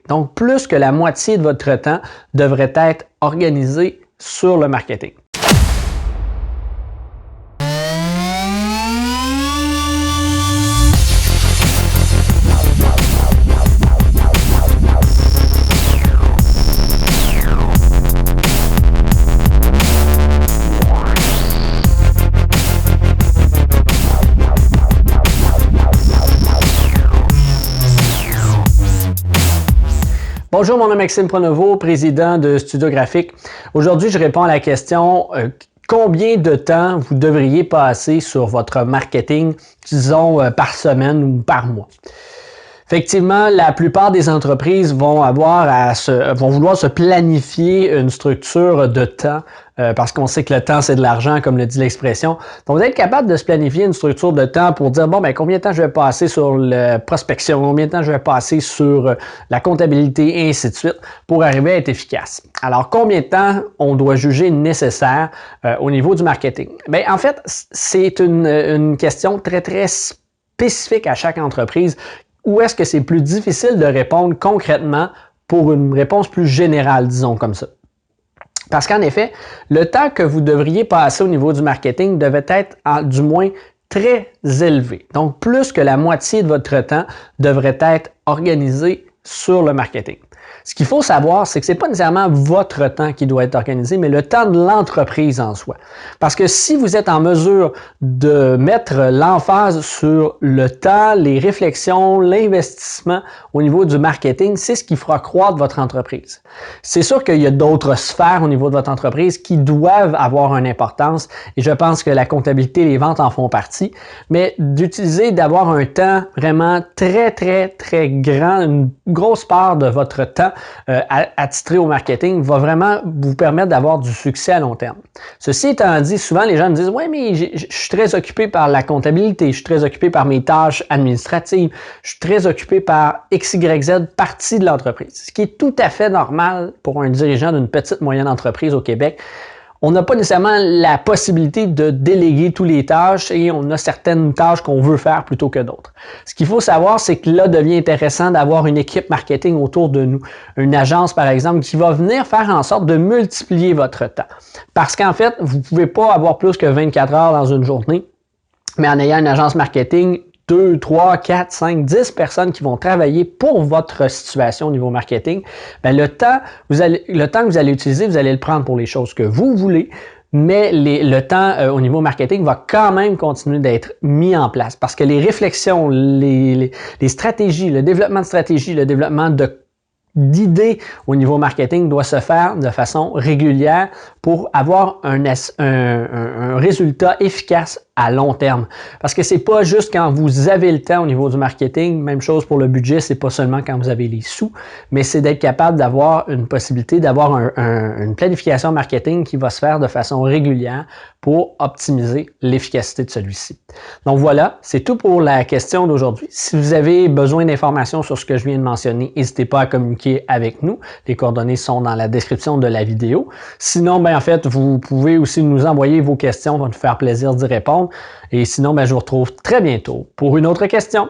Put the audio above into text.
Donc, plus que la moitié de votre temps devrait être organisé sur le marketing. Bonjour, mon nom est Maxime Pronovo, président de Studio Graphique. Aujourd'hui, je réponds à la question combien de temps vous devriez passer sur votre marketing, disons par semaine ou par mois. Effectivement, la plupart des entreprises vont vouloir se planifier une structure de temps parce qu'on sait que le temps, c'est de l'argent, comme le dit l'expression. Donc, vous êtes capable de se planifier une structure de temps pour dire, bon, ben combien de temps je vais passer sur la prospection, combien de temps je vais passer sur la comptabilité, et ainsi de suite, pour arriver à être efficace. Alors, combien de temps on doit juger nécessaire au niveau du marketing? Bien, en fait, c'est une question très, très spécifique à chaque entreprise. Ou est-ce que c'est plus difficile de répondre concrètement pour une réponse plus générale, disons comme ça? Parce qu'en effet, le temps que vous devriez passer au niveau du marketing devait être du moins très élevé. Donc, plus que la moitié de votre temps devrait être organisé sur le marketing. Ce qu'il faut savoir, c'est que ce n'est pas nécessairement votre temps qui doit être organisé, mais le temps de l'entreprise en soi. Parce que si vous êtes en mesure de mettre l'emphase sur le temps, les réflexions, l'investissement au niveau du marketing, c'est ce qui fera croître votre entreprise. C'est sûr qu'il y a d'autres sphères au niveau de votre entreprise qui doivent avoir une importance et je pense que la comptabilité et les ventes en font partie, mais d'avoir un temps vraiment très, très, très grand, une grosse part de votre temps attitré au marketing va vraiment vous permettre d'avoir du succès à long terme. Ceci étant dit, souvent les gens me disent « Ouais, mais je suis très occupé par la comptabilité, je suis très occupé par mes tâches administratives, je suis très occupé par X, Y, Z partie de l'entreprise. » Ce qui est tout à fait normal pour un dirigeant d'une petite moyenne entreprise au Québec. On n'a pas nécessairement la possibilité de déléguer toutes les tâches et on a certaines tâches qu'on veut faire plutôt que d'autres. Ce qu'il faut savoir, c'est que là devient intéressant d'avoir une équipe marketing autour de nous. Une agence, par exemple, qui va venir faire en sorte de multiplier votre temps. Parce qu'en fait, vous ne pouvez pas avoir plus que 24 heures dans une journée, mais en ayant une agence marketing, 2, 3, 4, 5, 10 personnes qui vont travailler pour votre situation au niveau marketing, bien, le temps que vous allez utiliser, vous allez le prendre pour les choses que vous voulez, mais le temps au niveau marketing va quand même continuer d'être mis en place parce que les réflexions, les stratégies, le développement de stratégies, le développement d'idées au niveau marketing doit se faire de façon régulière pour avoir un résultat efficace à long terme. Parce que c'est pas juste quand vous avez le temps au niveau du marketing, même chose pour le budget, c'est pas seulement quand vous avez les sous, mais c'est d'être capable d'avoir une possibilité d'avoir une planification marketing qui va se faire de façon régulière pour optimiser l'efficacité de celui-ci. Donc voilà, c'est tout pour la question d'aujourd'hui. Si vous avez besoin d'informations sur ce que je viens de mentionner, n'hésitez pas à communiquer avec nous. Les coordonnées sont dans la description de la vidéo. Sinon, ben en fait, vous pouvez aussi nous envoyer vos questions, ça va nous faire plaisir d'y répondre. Et sinon, ben, je vous retrouve très bientôt pour une autre question.